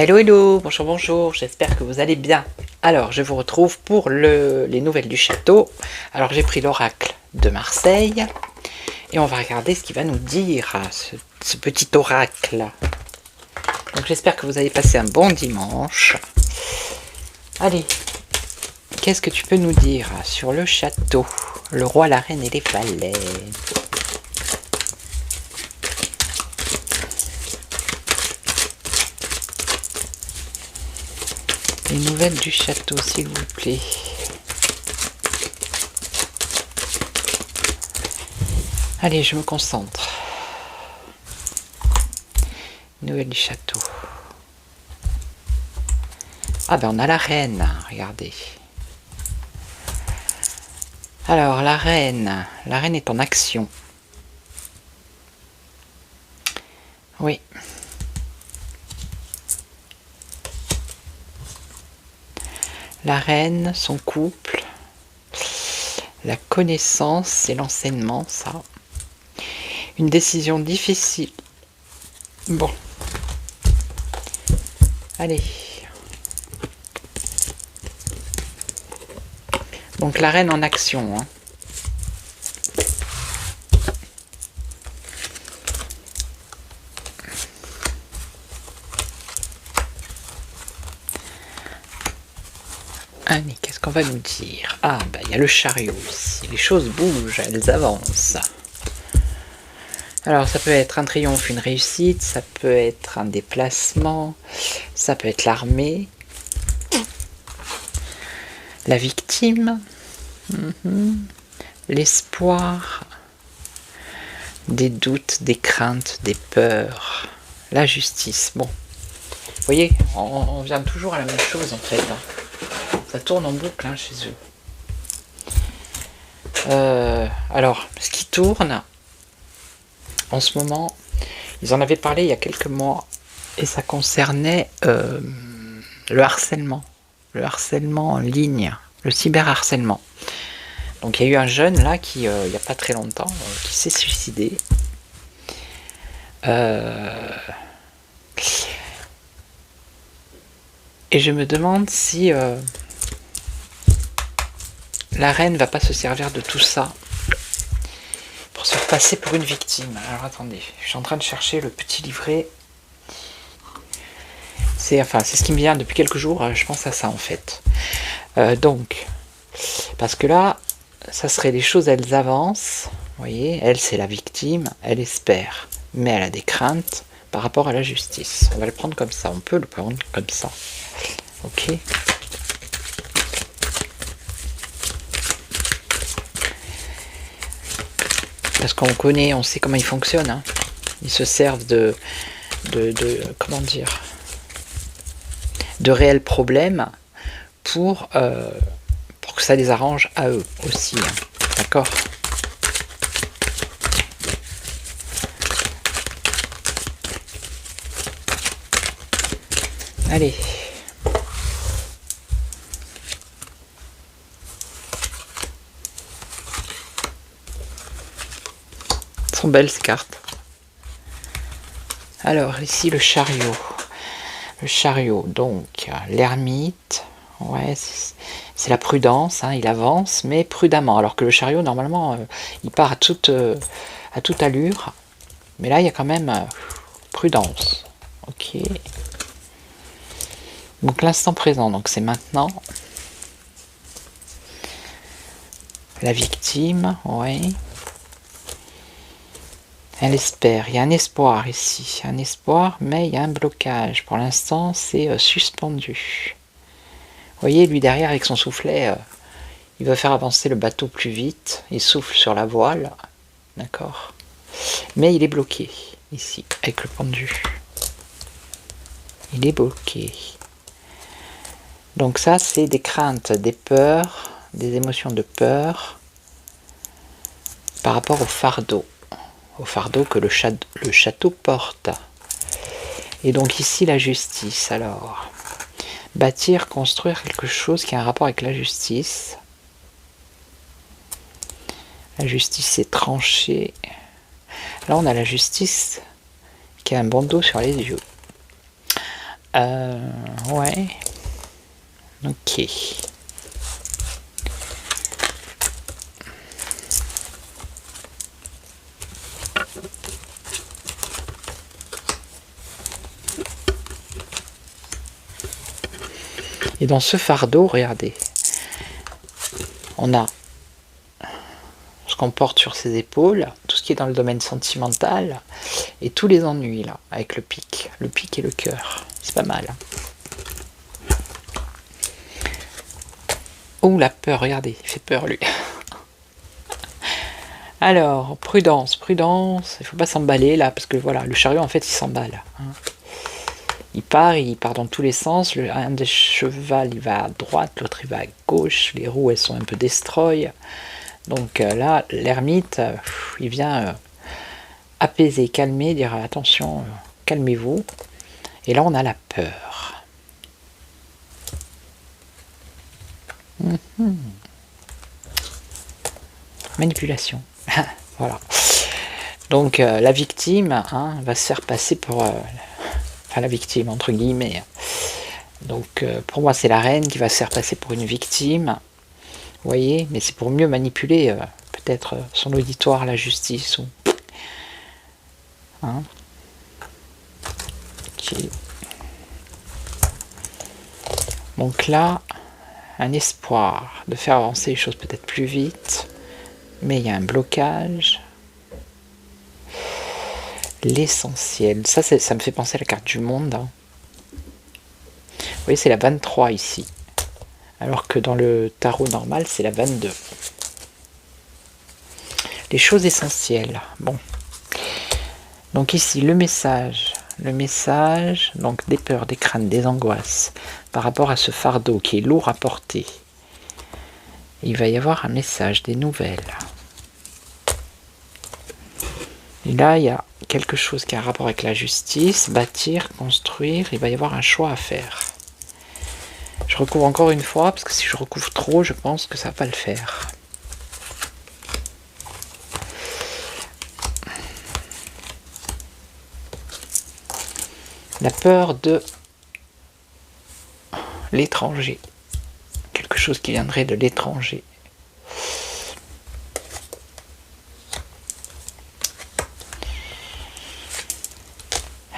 Hello hello, bonjour bonjour, j'espère que vous allez bien. Alors je vous retrouve pour les nouvelles du château. Alors j'ai pris l'oracle de Marseille et on va regarder ce qu'il va nous dire, ce petit oracle. Donc j'espère que vous avez passé un bon dimanche. Allez, qu'est-ce que tu peux nous dire sur le château, le roi, la reine et les valets? Les nouvelles du château, s'il vous plaît. Allez, je me concentre. Nouvelles du château. Ah ben on a la reine, regardez. Alors la reine est en action. Oui. La reine, son couple, la connaissance et l'enseignement, ça. Une décision difficile. Bon. Allez. Donc la reine en action. Hein. Allez, qu'est-ce qu'on va nous dire? Ah, bah il y a le chariot ici. Les choses bougent, elles avancent. Alors, ça peut être un triomphe, une réussite, ça peut être un déplacement, ça peut être l'armée, la victime, l'espoir, des doutes, des craintes, des peurs, la justice. Bon, vous voyez, on vient toujours à la même chose en fait. Ça tourne en boucle hein, chez eux. Alors, ce qui tourne, en ce moment, ils en avaient parlé il y a quelques mois, et ça concernait le harcèlement en ligne, le cyberharcèlement. Donc il y a eu un jeune là qui, il n'y a pas très longtemps, qui s'est suicidé. Et je me demande si la reine va pas se servir de tout ça pour se faire passer pour une victime. Alors attendez, je suis en train de chercher le petit livret. C'est ce qui me vient depuis quelques jours, je pense à ça en fait. Donc, parce que là, ça serait les choses, elles avancent. Vous voyez, elle c'est la victime, elle espère, mais elle a des craintes par rapport à la justice. On va le prendre comme ça, on peut le prendre comme ça. Ok. Parce qu'on connaît, on sait comment ils fonctionnent. Hein. Ils se servent de comment dire, de réels problèmes pour que ça les arrange à eux aussi. Hein. D'accord ? Allez. Elles sont belles ces cartes. Alors ici le chariot. Le chariot, donc l'ermite, ouais, c'est la prudence, hein, il avance, mais prudemment. Alors que le chariot, normalement, il part à toute allure. Mais là, il y a quand même prudence. Ok. Donc l'instant présent, donc c'est maintenant. La victime, ouais. Elle espère, il y a un espoir ici, un espoir, mais il y a un blocage. Pour l'instant, c'est suspendu. voyez, lui derrière avec son soufflet, il va faire avancer le bateau plus vite. Il souffle sur la voile, d'accord. Mais il est bloqué ici avec le pendu. Il est bloqué. Donc ça, c'est des craintes, des peurs, des émotions de peur par rapport au fardeau que le château porte. Et donc ici, la justice. Alors, bâtir, construire quelque chose qui a un rapport avec la justice. La justice est tranchée. Là, on a la justice qui a un bandeau sur les yeux. Ouais. Ok. Et dans ce fardeau, regardez, on a ce qu'on porte sur ses épaules, tout ce qui est dans le domaine sentimental, et tous les ennuis là, avec le pic et le cœur. C'est pas mal. Oh, la peur, regardez, il fait peur lui. Alors, prudence, prudence, il faut pas s'emballer là, parce que voilà, le chariot en fait il s'emballe. Hein. Il part dans tous les sens, un des chevals il va à droite, l'autre il va à gauche, les roues elles sont un peu destroy. Donc là, l'ermite, il vient apaiser, calmer, dire attention, calmez-vous. Et là on a la peur. Manipulation. Voilà. Donc la victime va se faire passer pour... enfin la victime entre guillemets. Donc pour moi c'est la reine qui va se faire passer pour une victime. Vous voyez, mais c'est pour mieux manipuler peut-être son auditoire, la justice. Ou... Hein. Okay. Donc là, un espoir de faire avancer les choses peut-être plus vite, mais il y a un blocage. L'essentiel, ça me fait penser à la carte du monde. Hein. Vous voyez, c'est la 23 ici. Alors que dans le tarot normal, c'est la 22. Les choses essentielles. Bon. Donc ici, le message, donc des peurs, des craintes, des angoisses, par rapport à ce fardeau qui est lourd à porter. Il va y avoir un message, des nouvelles. Et là, il y a quelque chose qui a un rapport avec la justice, bâtir, construire, il va y avoir un choix à faire. Je recouvre encore une fois, parce que si je recouvre trop, je pense que ça va pas le faire. La peur de l'étranger. Quelque chose qui viendrait de l'étranger.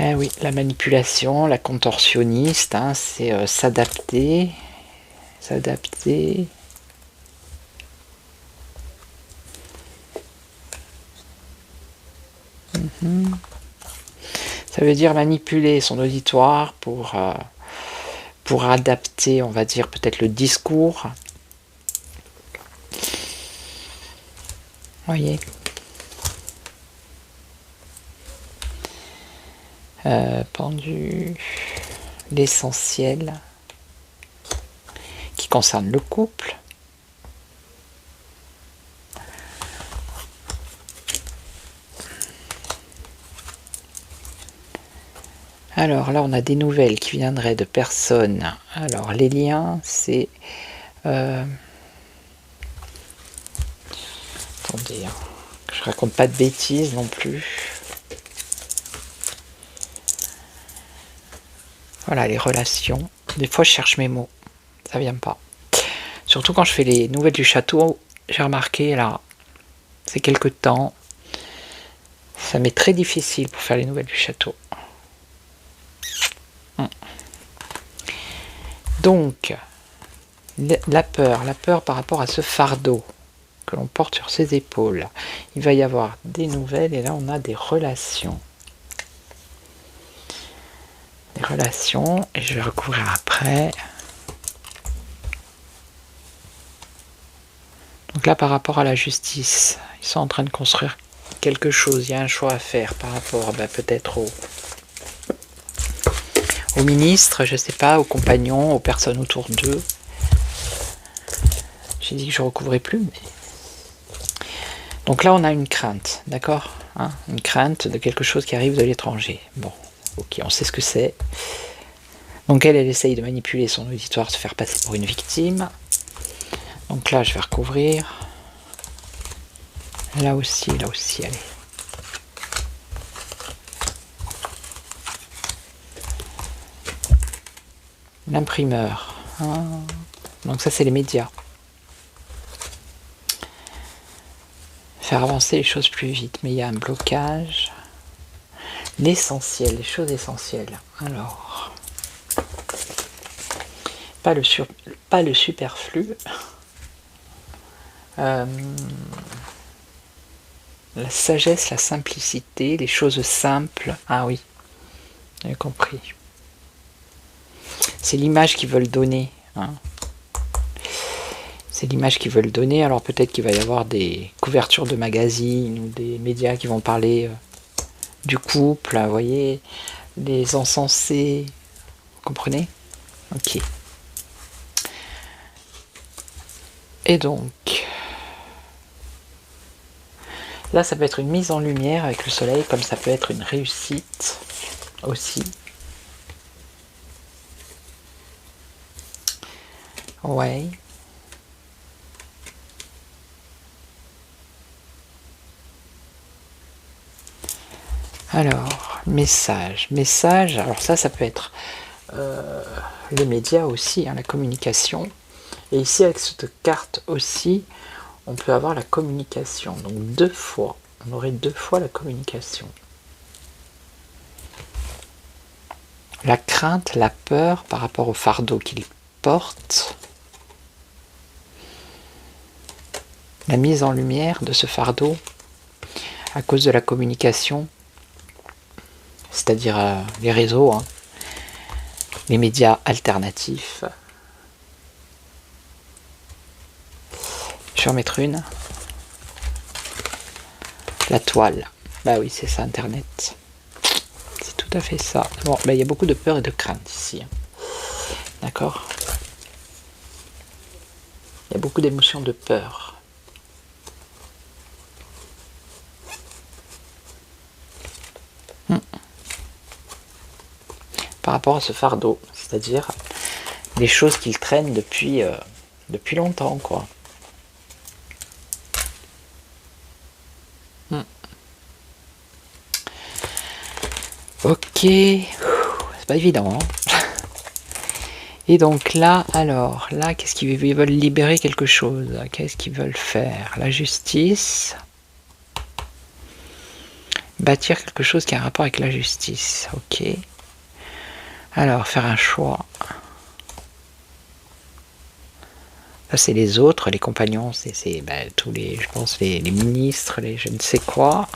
Eh oui, la manipulation, la contorsionniste, hein, c'est s'adapter. S'adapter. Ça veut dire manipuler son auditoire pour adapter, on va dire, peut-être le discours. Voyez. Pendu, l'essentiel qui concerne le couple. Alors là, on a des nouvelles qui viendraient de personnes. Alors les liens, c'est... attendez, hein, que je raconte pas de bêtises non plus. Voilà, les relations. Des fois, je cherche mes mots. Ça vient pas. Surtout quand je fais les nouvelles du château, j'ai remarqué, là, c'est quelque temps, ça m'est très difficile pour faire les nouvelles du château. Donc, la peur par rapport à ce fardeau que l'on porte sur ses épaules. Il va y avoir des nouvelles, et là, on a des relations. Des relations, et je vais recouvrir après. Donc là, par rapport à la justice, ils sont en train de construire quelque chose. Il y a un choix à faire par rapport peut-être aux ministres, je sais pas, aux compagnons, aux personnes autour d'eux. J'ai dit que je ne recouvrais plus. Mais... Donc là, on a une crainte, d'accord, hein, une crainte de quelque chose qui arrive de l'étranger. Bon, ok, on sait ce que c'est. Donc elle essaye de manipuler son auditoire, se faire passer pour une victime. Donc là, je vais recouvrir. Là aussi, allez. L'imprimeur. Hein. Donc ça, c'est les médias. Faire avancer les choses plus vite. Mais il y a un blocage. L'essentiel, les choses essentielles. Alors, pas le superflu. La sagesse, la simplicité, les choses simples. Ah oui, j'ai compris. C'est l'image qu'ils veulent donner. Hein. C'est l'image qu'ils veulent donner. Alors peut-être qu'il va y avoir des couvertures de magazines ou des médias qui vont parler du couple, vous voyez, les encensés. Vous comprenez? Ok. Et donc, là, ça peut être une mise en lumière avec le soleil, comme ça peut être une réussite aussi. Ouais. Alors, message, alors ça peut être les médias aussi, hein, la communication. Et ici, avec cette carte aussi, on peut avoir la communication. Donc deux fois, on aurait deux fois la communication. La crainte, la peur par rapport au fardeau qu'il porte. La mise en lumière de ce fardeau à cause de la communication, c'est-à-dire les réseaux, hein, les médias alternatifs. Je vais en mettre une. La toile. Bah oui, c'est ça, Internet. C'est tout à fait ça. Bon, il y a beaucoup de peur et de crainte ici. Hein. D'accord ? Il y a beaucoup d'émotions de peur. Par rapport à ce fardeau, c'est-à-dire des choses qu'il traîne depuis longtemps, quoi. Ok, c'est pas évident. Hein. Et donc là, qu'est-ce qu'ils veulent libérer quelque chose? Qu'est-ce qu'ils veulent faire? La justice. Bâtir quelque chose qui a un rapport avec la justice. Ok. Alors, faire un choix. Là, c'est les autres, les compagnons, c'est tous les, je pense, les ministres, les je ne sais quoi.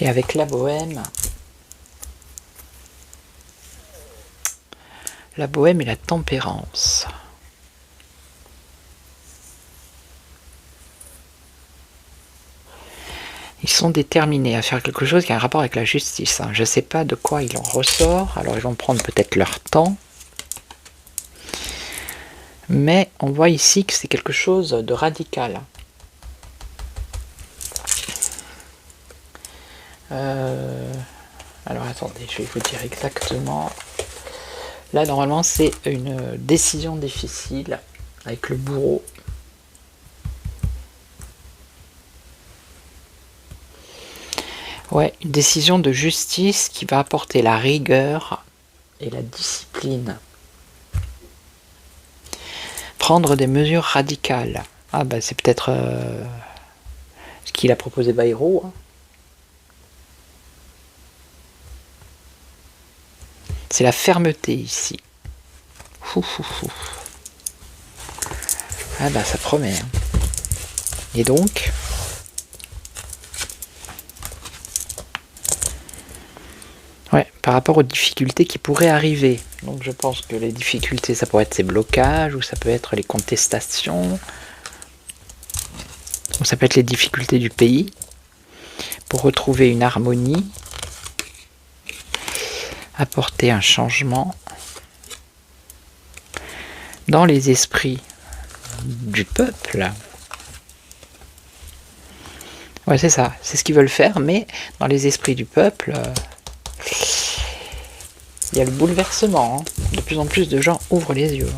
Et avec la bohème et la tempérance. Ils sont déterminés à faire quelque chose qui a un rapport avec la justice. Hein. Je ne sais pas de quoi il en ressort, alors ils vont prendre peut-être leur temps. Mais on voit ici que c'est quelque chose de radical. Alors attendez, je vais vous dire exactement. Là, normalement, c'est une décision difficile avec le bourreau. Ouais, une décision de justice qui va apporter la rigueur et la discipline. Prendre des mesures radicales. Ah bah c'est peut-être ce qu'il a proposé Bayrou. Hein. C'est la fermeté ici. Ah bah ça promet. Hein. Et donc ouais, par rapport aux difficultés qui pourraient arriver. Donc je pense que les difficultés, ça pourrait être ces blocages, ou ça peut être les contestations. Donc ça peut être les difficultés du pays pour retrouver une harmonie, apporter un changement dans les esprits du peuple. Ouais, c'est ça, c'est ce qu'ils veulent faire, mais dans les esprits du peuple, il y a le bouleversement. Hein. De plus en plus de gens ouvrent les yeux,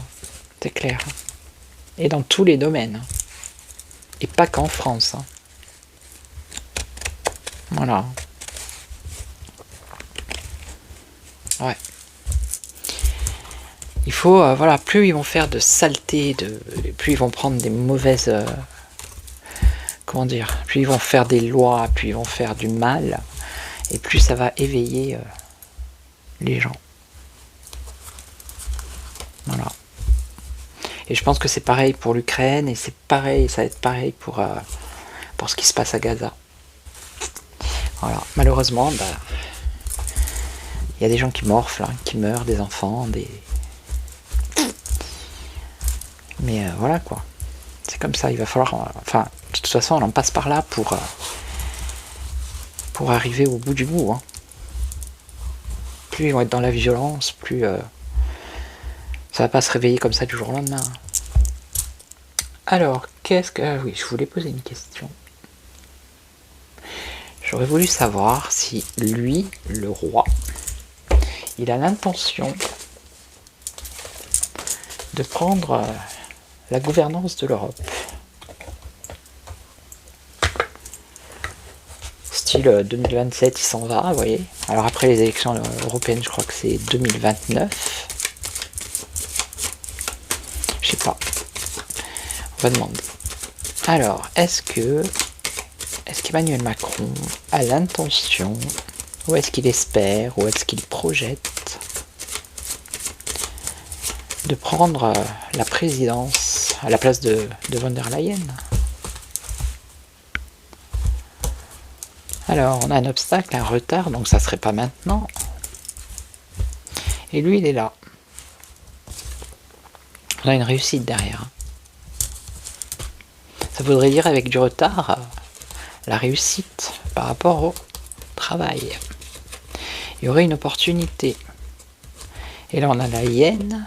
c'est clair. Et dans tous les domaines. Et pas qu'en France. Hein. Voilà. Ouais. Il faut, voilà, plus ils vont faire de saleté, plus ils vont prendre des mauvaises... comment dire, plus ils vont faire des lois, plus ils vont faire du mal, et plus ça va éveiller les gens. Voilà. Et je pense que c'est pareil pour l'Ukraine, et c'est pareil, ça va être pareil pour ce qui se passe à Gaza. Voilà. Malheureusement, il y a des gens qui morflent, hein, qui meurent, des enfants, mais voilà quoi. C'est comme ça, il va falloir... Enfin, de toute façon, on en passe par là pour arriver au bout du bout. Hein. Plus ils vont être dans la violence, plus ça va pas se réveiller comme ça du jour au lendemain. Alors, qu'est-ce que... Ah oui, je voulais poser une question. J'aurais voulu savoir si lui, le roi, il a l'intention de prendre la gouvernance de l'Europe. Style 2027, il s'en va, vous voyez. Alors après les élections européennes, je crois que c'est 2029. Je sais pas. On va demander. Alors, est-ce qu'Emmanuel Macron a l'intention, ou est-ce qu'il espère, ou est-ce qu'il projette de prendre la présidence à la place de von der Leyen? Alors, on a un obstacle, un retard, donc ça serait pas maintenant. Et lui, il est là. On a une réussite derrière. Ça voudrait dire, avec du retard, la réussite par rapport au travail. Il y aurait une opportunité. Et là, on a la hyène.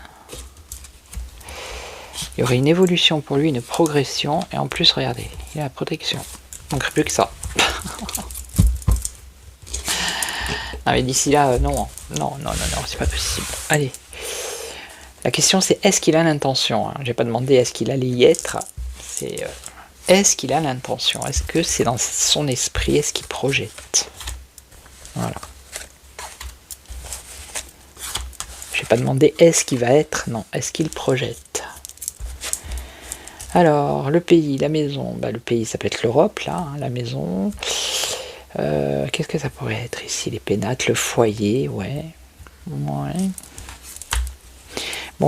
Il y aurait une évolution pour lui, une progression. Et en plus, regardez, il y a la protection. Il ne manquerait plus que ça. Non mais d'ici là, non, c'est pas possible. Allez. La question c'est est-ce qu'il a l'intention, hein. J'ai pas demandé est-ce qu'il allait y être. C'est est-ce qu'il a l'intention. Est-ce que c'est dans son esprit. Est-ce qu'il projette. Voilà. J'ai pas demandé est-ce qu'il va être. Non, est-ce qu'il projette. Alors, le pays, la maison. Bah, le pays, ça peut être l'Europe, là, hein, la maison. Qu'est-ce que ça pourrait être ici? Les pénates, le foyer, ouais. Bon,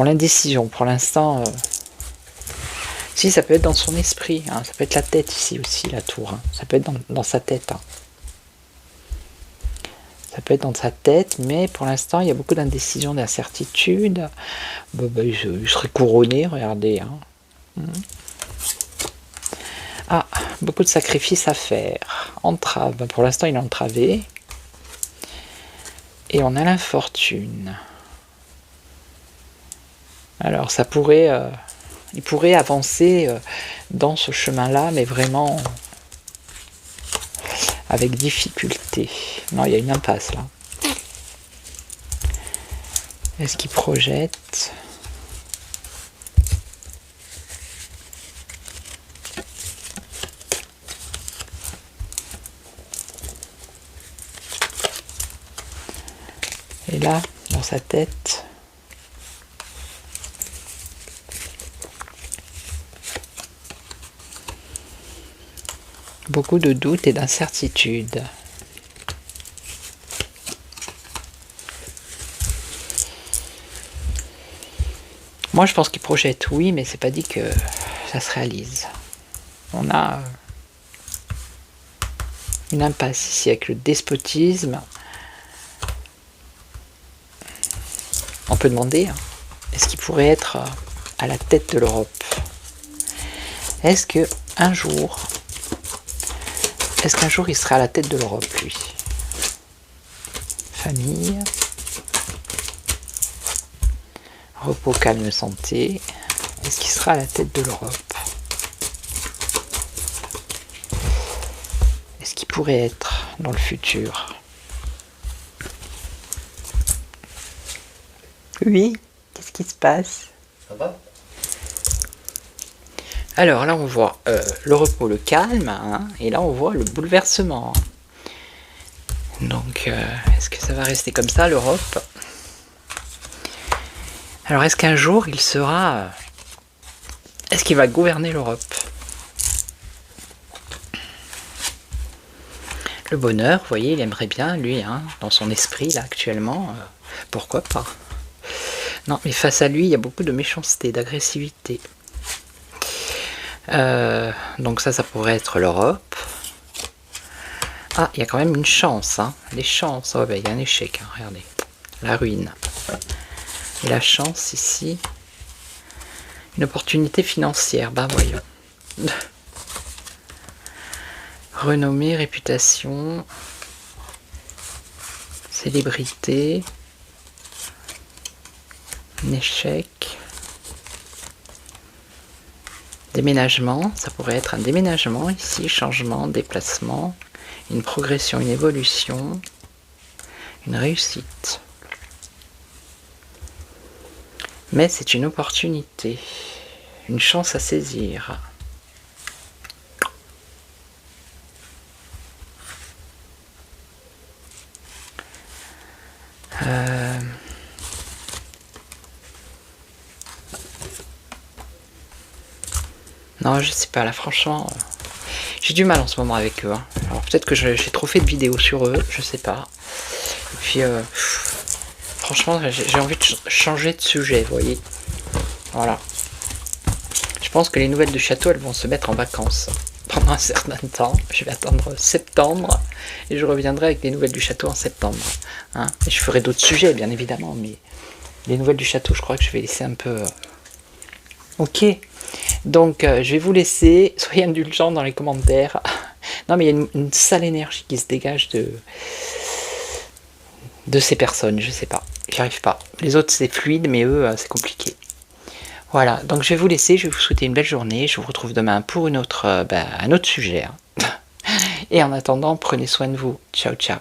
l'indécision, pour l'instant... Si, ça peut être dans son esprit, hein. Ça peut être la tête ici aussi, la tour. Hein. Ça peut être dans sa tête. Hein. Ça peut être dans sa tête, mais pour l'instant, il y a beaucoup d'indécision, d'incertitude. Il serait couronné, regardez. Hein. Ah, beaucoup de sacrifices à faire. Entrave. Pour l'instant, il est entravé. Et on a l'infortune. Alors, ça pourrait... il pourrait avancer dans ce chemin-là, mais vraiment avec difficulté. Non, il y a une impasse, là. Est-ce qu'il projette ? Et là, dans sa tête, beaucoup de doutes et d'incertitudes. Moi, je pense qu'il projette, oui, mais c'est pas dit que ça se réalise. On a une impasse ici avec le despotisme. On peut demander, est-ce qu'il pourrait être à la tête de l'Europe? Est-ce que un jour, Est-ce qu'un jour il sera à la tête de l'Europe, lui? Famille. Repos, calme, santé. Est-ce qu'il sera à la tête de l'Europe? Est-ce qu'il pourrait être dans le futur? Oui, qu'est-ce qui se passe? Ça va? Alors là on voit le repos, le calme, hein, et là on voit le bouleversement. Donc est-ce que ça va rester comme ça l'Europe? Alors est-ce qu'un jour il sera... est-ce qu'il va gouverner l'Europe? Le bonheur, vous voyez, il aimerait bien, lui, hein, dans son esprit, là, actuellement, pourquoi pas? Non, mais face à lui, il y a beaucoup de méchanceté, d'agressivité. Donc ça pourrait être l'Europe. Ah, il y a quand même une chance, hein. Les chances, oh, ben, il y a un échec, hein, regardez. La ruine. Et la chance, ici, une opportunité financière, ben voyons. Renommée, réputation, célébrité, un échec, déménagement, ça pourrait être un déménagement ici, changement, déplacement, une progression, une évolution, une réussite. Mais c'est une opportunité, une chance à saisir. Non, je sais pas, là, franchement, j'ai du mal en ce moment avec eux. Hein. Alors, peut-être que j'ai trop fait de vidéos sur eux, je sais pas. Et puis, franchement, j'ai envie de changer de sujet, vous voyez. Voilà. Je pense que les nouvelles du château, elles vont se mettre en vacances pendant un certain temps. Je vais attendre septembre et je reviendrai avec les nouvelles du château en septembre. Hein. Et je ferai d'autres sujets, bien évidemment, mais les nouvelles du château, je crois que je vais laisser un peu... Ok. Donc, je vais vous laisser. Soyez indulgents dans les commentaires. Non, mais il y a une sale énergie qui se dégage de ces personnes. Je sais pas. J'y arrive pas. Les autres, c'est fluide, mais eux, c'est compliqué. Voilà. Donc, je vais vous laisser. Je vais vous souhaiter une belle journée. Je vous retrouve demain pour un autre sujet. Hein. Et en attendant, prenez soin de vous. Ciao, ciao.